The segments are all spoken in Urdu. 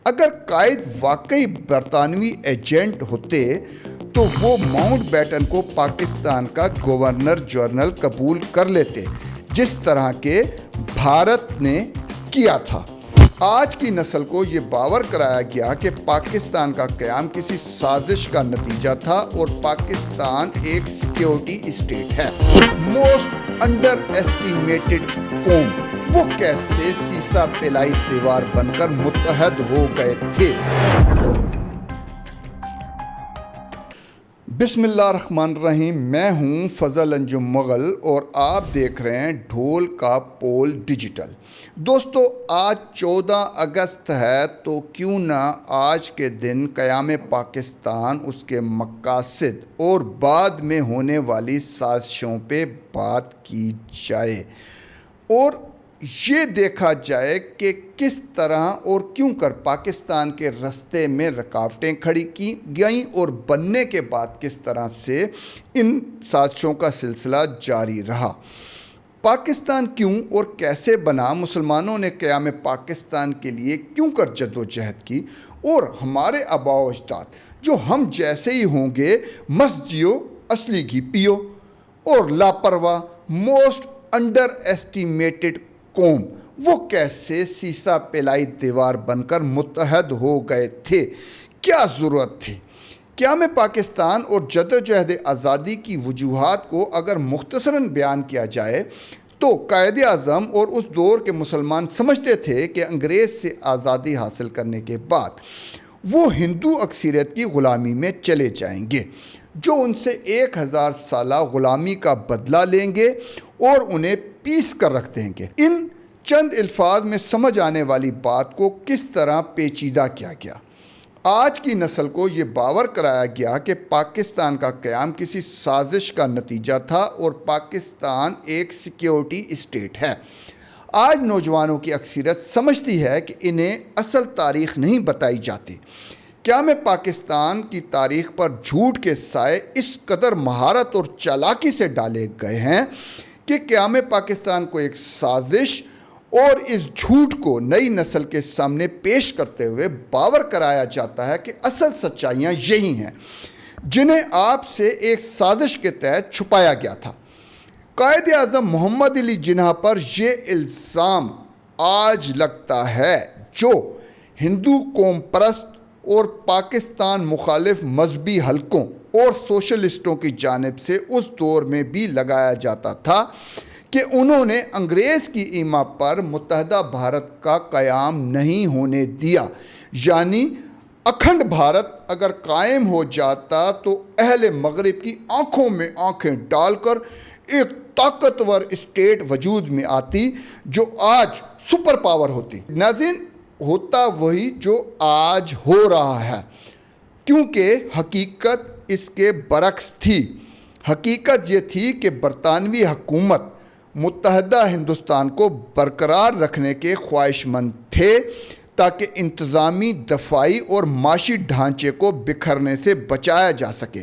اگر قائد واقعی برطانوی ایجنٹ ہوتے تو وہ ماؤنٹ بیٹن کو پاکستان کا گورنر جنرل قبول کر لیتے، جس طرح کے بھارت نے کیا تھا۔ آج کی نسل کو یہ باور کرایا گیا کہ پاکستان کا قیام کسی سازش کا نتیجہ تھا اور پاکستان ایک سیکیورٹی اسٹیٹ ہے۔ موسٹ انڈر ایسٹیمیٹڈ قوم، وہ کیسے سیسا پلائی دیوار بن کر متحد ہو گئے تھے۔ بسم اللہ الرحمن الرحیم، میں ہوں فضل انجم مغل اور آپ دیکھ رہے ہیں ڈھول کا پول ڈیجیٹل۔ دوستو، آج 14 اگست ہے تو کیوں نہ آج کے دن قیام پاکستان، اس کے مقاصد اور بعد میں ہونے والی سازشوں پہ بات کی جائے اور یہ دیکھا جائے کہ کس طرح اور کیوں کر پاکستان کے راستے میں رکاوٹیں کھڑی کی گئیں اور بننے کے بعد کس طرح سے ان سازشوں کا سلسلہ جاری رہا۔ پاکستان کیوں اور کیسے بنا، مسلمانوں نے قیام پاکستان کے لیے کیوں کر جدوجہد کی، اور ہمارے آباء و اجداد جو ہم جیسے ہی ہوں گے مست جیو اصلی گھی پیو اور لاپرواہ موسٹ انڈر ایسٹیمیٹڈ قوم، وہ کیسے سیسا پلائی دیوار بن کر متحد ہو گئے تھے، کیا ضرورت تھی۔ قیام پاکستان اور جدوجہد آزادی کی وجوہات کو اگر مختصراً بیان کیا جائے تو قائد اعظم اور اس دور کے مسلمان سمجھتے تھے کہ انگریز سے آزادی حاصل کرنے کے بعد وہ ہندو اکثریت کی غلامی میں چلے جائیں گے، جو ان سے 1000 سالہ غلامی کا بدلہ لیں گے اور انہیں پیس کر رکھ دیں گے۔ ان چند الفاظ میں سمجھ آنے والی بات کو کس طرح پیچیدہ کیا گیا۔ آج کی نسل کو یہ باور کرایا گیا کہ پاکستان کا قیام کسی سازش کا نتیجہ تھا اور پاکستان ایک سیکیورٹی اسٹیٹ ہے۔ آج نوجوانوں کی اکثریت سمجھتی ہے کہ انہیں اصل تاریخ نہیں بتائی جاتی۔ قیام پاکستان کی تاریخ پر جھوٹ کے سائے اس قدر مہارت اور چالاکی سے ڈالے گئے ہیں کہ قیام پاکستان کو ایک سازش اور اس جھوٹ کو نئی نسل کے سامنے پیش کرتے ہوئے باور کرایا جاتا ہے کہ اصل سچائیاں یہی ہیں جنہیں آپ سے ایک سازش کے تحت چھپایا گیا تھا۔ قائد اعظم محمد علی جناح پر یہ الزام آج لگتا ہے جو ہندو قوم پرست اور پاکستان مخالف مذہبی حلقوں اور سوشلسٹوں کی جانب سے اس دور میں بھی لگایا جاتا تھا کہ انہوں نے انگریز کی ایما پر متحدہ بھارت کا قیام نہیں ہونے دیا، یعنی اکھنڈ بھارت اگر قائم ہو جاتا تو اہل مغرب کی آنکھوں میں آنکھیں ڈال کر ایک طاقتور اسٹیٹ وجود میں آتی جو آج سپر پاور ہوتی۔ ناظرین، ہوتا وہی جو آج ہو رہا ہے، کیونکہ حقیقت اس کے برعکس تھی۔ حقیقت یہ تھی کہ برطانوی حکومت متحدہ ہندوستان کو برقرار رکھنے کے خواہش مند تھے تاکہ انتظامی، دفاعی اور معاشی ڈھانچے کو بکھرنے سے بچایا جا سکے۔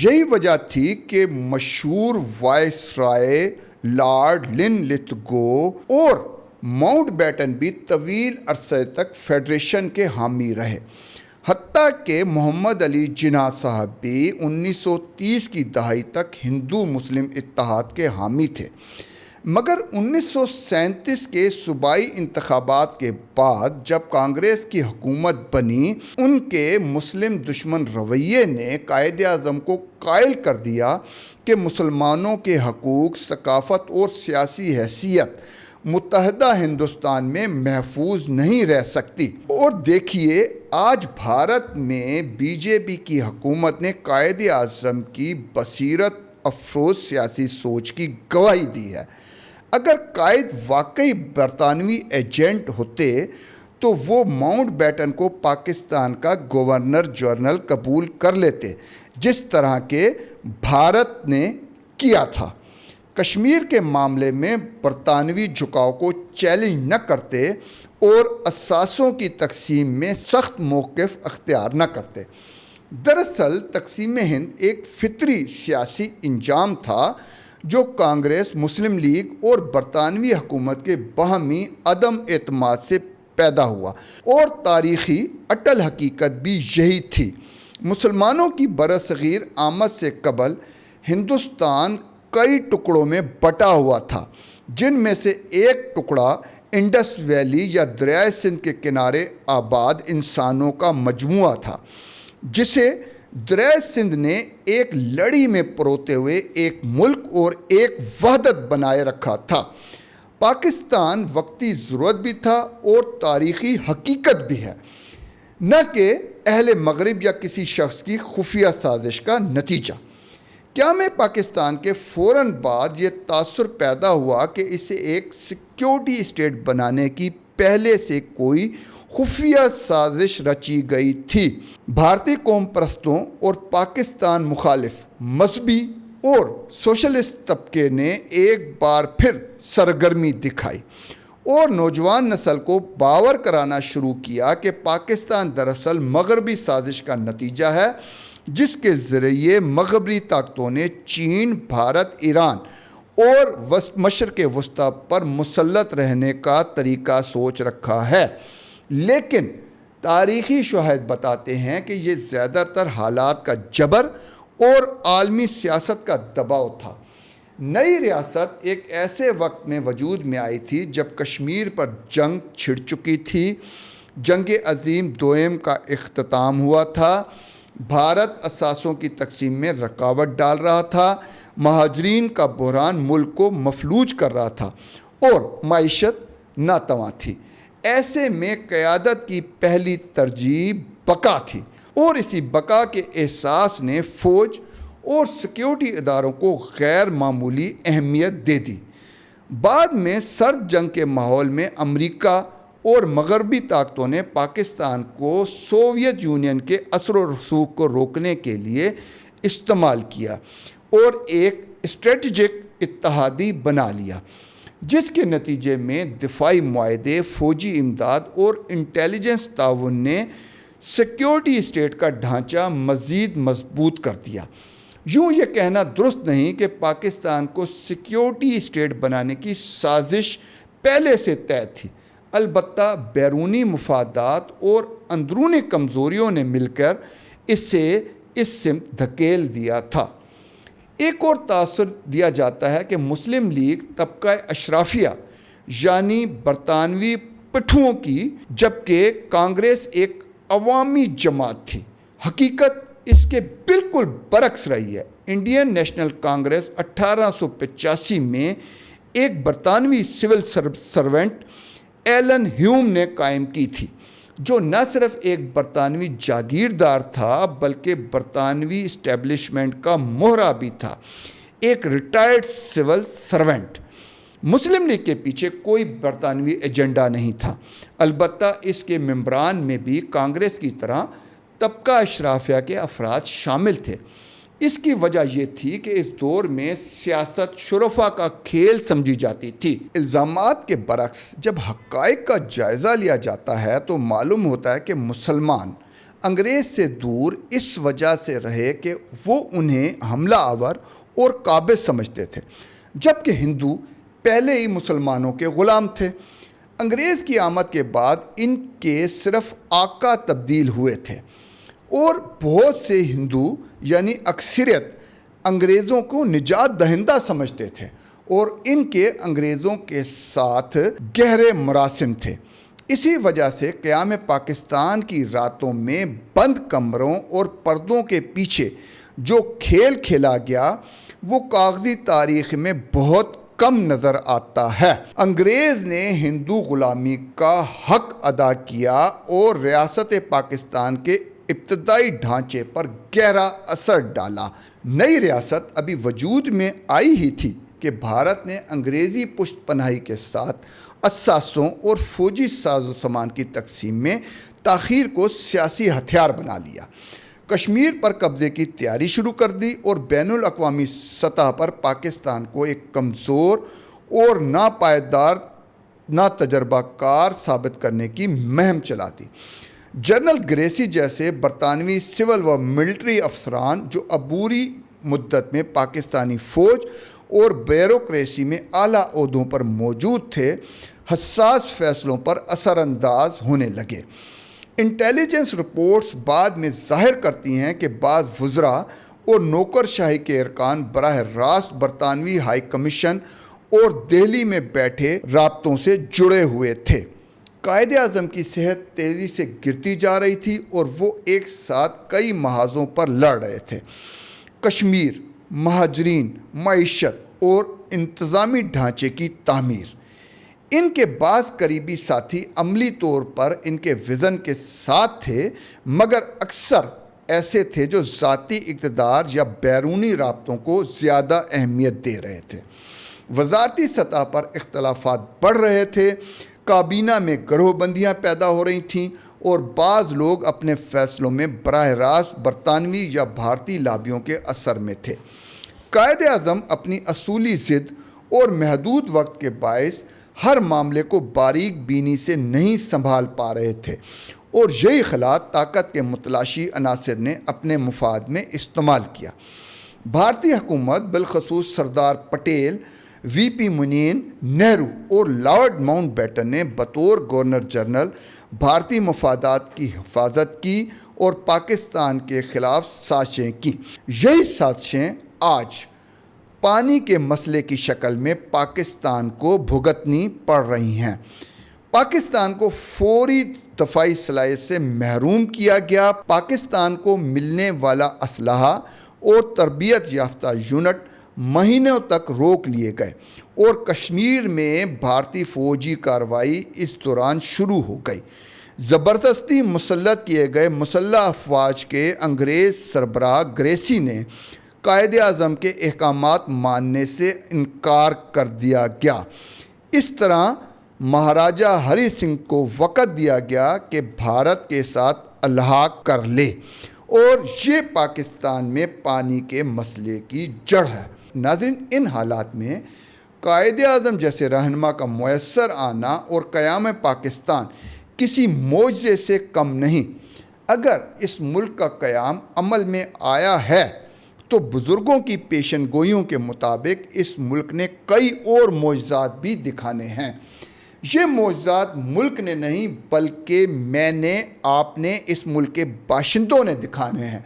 یہی وجہ تھی کہ مشہور وائسرائے لارڈ لنلیتھگو اور ماؤنٹ بیٹن بھی طویل عرصے تک فیڈریشن کے حامی رہے، حتیٰ کہ محمد علی جناح صاحب بھی 1930 کی دہائی تک ہندو مسلم اتحاد کے حامی تھے، مگر 1937 کے صوبائی انتخابات کے بعد جب کانگریس کی حکومت بنی، ان کے مسلم دشمن رویے نے قائد اعظم کو قائل کر دیا کہ مسلمانوں کے حقوق، ثقافت اور سیاسی حیثیت متحدہ ہندوستان میں محفوظ نہیں رہ سکتی۔ اور دیکھیے، آج بھارت میں بی جے پی کی حکومت نے قائد اعظم کی بصیرت افروز سیاسی سوچ کی گواہی دی ہے۔ اگر قائد واقعی برطانوی ایجنٹ ہوتے تو وہ ماؤنٹ بیٹن کو پاکستان کا گورنر جنرل قبول کر لیتے، جس طرح کے بھارت نے کیا تھا۔ کشمیر کے معاملے میں برطانوی جھکاؤ کو چیلنج نہ کرتے اور اثاثوں کی تقسیم میں سخت موقف اختیار نہ کرتے۔ دراصل تقسیم ہند ایک فطری سیاسی انجام تھا جو کانگریس، مسلم لیگ اور برطانوی حکومت کے باہمی عدم اعتماد سے پیدا ہوا اور تاریخی اٹل حقیقت بھی یہی تھی۔ مسلمانوں کی برصغیر آمد سے قبل ہندوستان کئی ٹکڑوں میں بٹا ہوا تھا، جن میں سے ایک ٹکڑا انڈس ویلی یا دریائے سندھ کے کنارے آباد انسانوں کا مجموعہ تھا، جسے دریائے سندھ نے ایک لڑی میں پروتے ہوئے ایک ملک اور ایک وحدت بنائے رکھا تھا۔ پاکستان وقتی ضرورت بھی تھا اور تاریخی حقیقت بھی ہے، نہ کہ اہل مغرب یا کسی شخص کی خفیہ سازش کا نتیجہ۔ قیام پاکستان کے فوراً بعد یہ تاثر پیدا ہوا کہ اسے ایک سیکیورٹی اسٹیٹ بنانے کی پہلے سے کوئی خفیہ سازش رچی گئی تھی۔ بھارتی قوم پرستوں اور پاکستان مخالف مذہبی اور سوشلسٹ طبقے نے ایک بار پھر سرگرمی دکھائی اور نوجوان نسل کو باور کرانا شروع کیا کہ پاکستان دراصل مغربی سازش کا نتیجہ ہے، جس کے ذریعے مغربی طاقتوں نے چین، بھارت، ایران اور مشرق وسطیٰ پر مسلط رہنے کا طریقہ سوچ رکھا ہے۔ لیکن تاریخی شواہد بتاتے ہیں کہ یہ زیادہ تر حالات کا جبر اور عالمی سیاست کا دباؤ تھا۔ نئی ریاست ایک ایسے وقت میں وجود میں آئی تھی جب کشمیر پر جنگ چھڑ چکی تھی، جنگ عظیم دوئم کا اختتام ہوا تھا، بھارت اثاثوں کی تقسیم میں رکاوٹ ڈال رہا تھا، مہاجرین کا بحران ملک کو مفلوج کر رہا تھا اور معیشت ناتواں تھی۔ ایسے میں قیادت کی پہلی ترجیح بقا تھی اور اسی بقا کے احساس نے فوج اور سیکیورٹی اداروں کو غیر معمولی اہمیت دے دی۔ بعد میں سرد جنگ کے ماحول میں امریکہ اور مغربی طاقتوں نے پاکستان کو سوویت یونین کے اثر و رسوخ کو روکنے کے لیے استعمال کیا اور ایک اسٹریٹجک اتحادی بنا لیا، جس کے نتیجے میں دفاعی معاہدے، فوجی امداد اور انٹیلیجنس تعاون نے سیکیورٹی اسٹیٹ کا ڈھانچہ مزید مضبوط کر دیا۔ یوں یہ کہنا درست نہیں کہ پاکستان کو سیکیورٹی اسٹیٹ بنانے کی سازش پہلے سے طے تھی، البتہ بیرونی مفادات اور اندرونی کمزوریوں نے مل کر اسے اس سمت دھکیل دیا تھا۔ ایک اور تاثر دیا جاتا ہے کہ مسلم لیگ طبقہ اشرافیہ یعنی برطانوی پٹھوؤں کی، جبکہ کانگریس ایک عوامی جماعت تھی۔ حقیقت اس کے بالکل برعکس رہی ہے۔ انڈین نیشنل کانگریس 1885 میں ایک برطانوی سول سرونٹ ایلن ہیوم نے قائم کی تھی، جو نہ صرف ایک برطانوی جاگیردار تھا بلکہ برطانوی اسٹیبلشمنٹ کا مہرہ بھی تھا، ایک ریٹائرڈ سول سرونٹ۔ مسلم لیگ کے پیچھے کوئی برطانوی ایجنڈا نہیں تھا، البتہ اس کے ممبران میں بھی کانگریس کی طرح طبقہ اشرافیہ کے افراد شامل تھے۔ اس کی وجہ یہ تھی کہ اس دور میں سیاست شرفا کا کھیل سمجھی جاتی تھی۔ الزامات کے برعکس جب حقائق کا جائزہ لیا جاتا ہے تو معلوم ہوتا ہے کہ مسلمان انگریز سے دور اس وجہ سے رہے کہ وہ انہیں حملہ آور اور قابض سمجھتے تھے، جبکہ ہندو پہلے ہی مسلمانوں کے غلام تھے۔ انگریز کی آمد کے بعد ان کے صرف آقا تبدیل ہوئے تھے اور بہت سے ہندو یعنی اکثریت انگریزوں کو نجات دہندہ سمجھتے تھے اور ان کے انگریزوں کے ساتھ گہرے مراسم تھے۔ اسی وجہ سے قیام پاکستان کی راتوں میں بند کمروں اور پردوں کے پیچھے جو کھیل کھیلا گیا وہ کاغذی تاریخ میں بہت کم نظر آتا ہے۔ انگریز نے ہندو غلامی کا حق ادا کیا اور ریاست پاکستان کے ابتدائی ڈھانچے پر گہرا اثر ڈالا۔ نئی ریاست ابھی وجود میں آئی ہی تھی کہ بھارت نے انگریزی پشت پناہی کے ساتھ اثاثوں اور فوجی ساز و سامان کی تقسیم میں تاخیر کو سیاسی ہتھیار بنا لیا، کشمیر پر قبضے کی تیاری شروع کر دی اور بین الاقوامی سطح پر پاکستان کو ایک کمزور اور ناپائیدار نا تجربہ کار ثابت کرنے کی مہم چلا دی۔ جنرل گریسی جیسے برطانوی سول و ملٹری افسران جو عبوری مدت میں پاکستانی فوج اور بیوروکریسی میں اعلیٰ عہدوں پر موجود تھے، حساس فیصلوں پر اثر انداز ہونے لگے۔ انٹیلیجنس رپورٹس بعد میں ظاہر کرتی ہیں کہ بعض وزراء اور نوکرشاہی کے ارکان براہ راست برطانوی ہائی کمیشن اور دہلی میں بیٹھے رابطوں سے جڑے ہوئے تھے۔ قائد اعظم کی صحت تیزی سے گرتی جا رہی تھی اور وہ ایک ساتھ کئی محاذوں پر لڑ رہے تھے: کشمیر، مہاجرین، معیشت اور انتظامی ڈھانچے کی تعمیر۔ ان کے بعض قریبی ساتھی عملی طور پر ان کے وژن کے ساتھ تھے، مگر اکثر ایسے تھے جو ذاتی اقتدار یا بیرونی رابطوں کو زیادہ اہمیت دے رہے تھے۔ وزارتی سطح پر اختلافات بڑھ رہے تھے، کابینہ میں گروہ بندیاں پیدا ہو رہی تھیں اور بعض لوگ اپنے فیصلوں میں براہ راست برطانوی یا بھارتی لابیوں کے اثر میں تھے۔ قائد اعظم اپنی اصولی ضد اور محدود وقت کے باعث ہر معاملے کو باریک بینی سے نہیں سنبھال پا رہے تھے اور یہی خلا طاقت کے متلاشی عناصر نے اپنے مفاد میں استعمال کیا۔ بھارتی حکومت بالخصوص سردار پٹیل، وی پی منین، نہرو اور لارڈ ماؤنٹ بیٹن نے بطور گورنر جنرل بھارتی مفادات کی حفاظت کی اور پاکستان کے خلاف سازشیں کی۔ یہی سازشیں آج پانی کے مسئلے کی شکل میں پاکستان کو بھگتنی پڑ رہی ہیں۔ پاکستان کو فوری دفاعی صلاحیت سے محروم کیا گیا۔ پاکستان کو ملنے والا اسلحہ اور تربیت یافتہ یونٹ مہینوں تک روک لیے گئے اور کشمیر میں بھارتی فوجی کارروائی اس دوران شروع ہو گئی۔ زبردستی مسلط کیے گئے مسلح افواج کے انگریز سربراہ گریسی نے قائد اعظم کے احکامات ماننے سے انکار کر دیا گیا۔ اس طرح مہاراجہ ہری سنگھ کو وقت دیا گیا کہ بھارت کے ساتھ الحاق کر لے، اور یہ پاکستان میں پانی کے مسئلے کی جڑ ہے۔ ناظرین، ان حالات میں قائد اعظم جیسے رہنما کا میسر آنا اور قیام پاکستان کسی معجزے سے کم نہیں۔ اگر اس ملک کا قیام عمل میں آیا ہے تو بزرگوں کی پیشن گوئیوں کے مطابق اس ملک نے کئی اور معجزات بھی دکھانے ہیں۔ یہ معجزات ملک نے نہیں بلکہ میں نے، آپ نے، اس ملک کے باشندوں نے دکھانے ہیں۔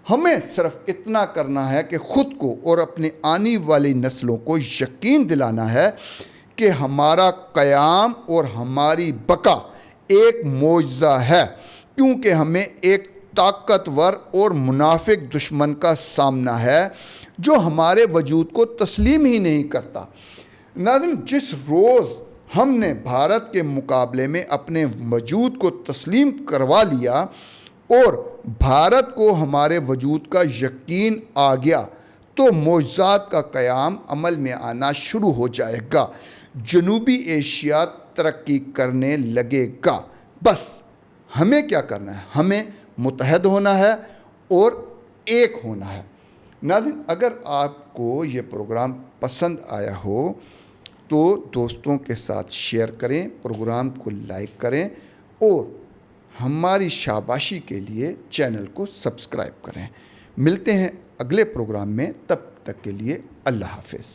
ہمیں صرف اتنا کرنا ہے کہ خود کو اور اپنی آنے والی نسلوں کو یقین دلانا ہے کہ ہمارا قیام اور ہماری بقا ایک معجزہ ہے، کیونکہ ہمیں ایک طاقتور اور منافق دشمن کا سامنا ہے جو ہمارے وجود کو تسلیم ہی نہیں کرتا۔ ناظرین، جس روز ہم نے بھارت کے مقابلے میں اپنے وجود کو تسلیم کروا لیا اور بھارت کو ہمارے وجود کا یقین آ گیا تو معجزات کا قیام عمل میں آنا شروع ہو جائے گا۔ جنوبی ایشیا ترقی کرنے لگے گا۔ بس ہمیں کیا کرنا ہے؟ ہمیں متحد ہونا ہے اور ایک ہونا ہے۔ ناظرین، اگر آپ کو یہ پروگرام پسند آیا ہو تو دوستوں کے ساتھ شیئر کریں، پروگرام کو لائک کریں اور ہماری شاباشی کے لیے چینل کو سبسکرائب کریں۔ ملتے ہیں اگلے پروگرام میں، تب تک کے لیے اللہ حافظ۔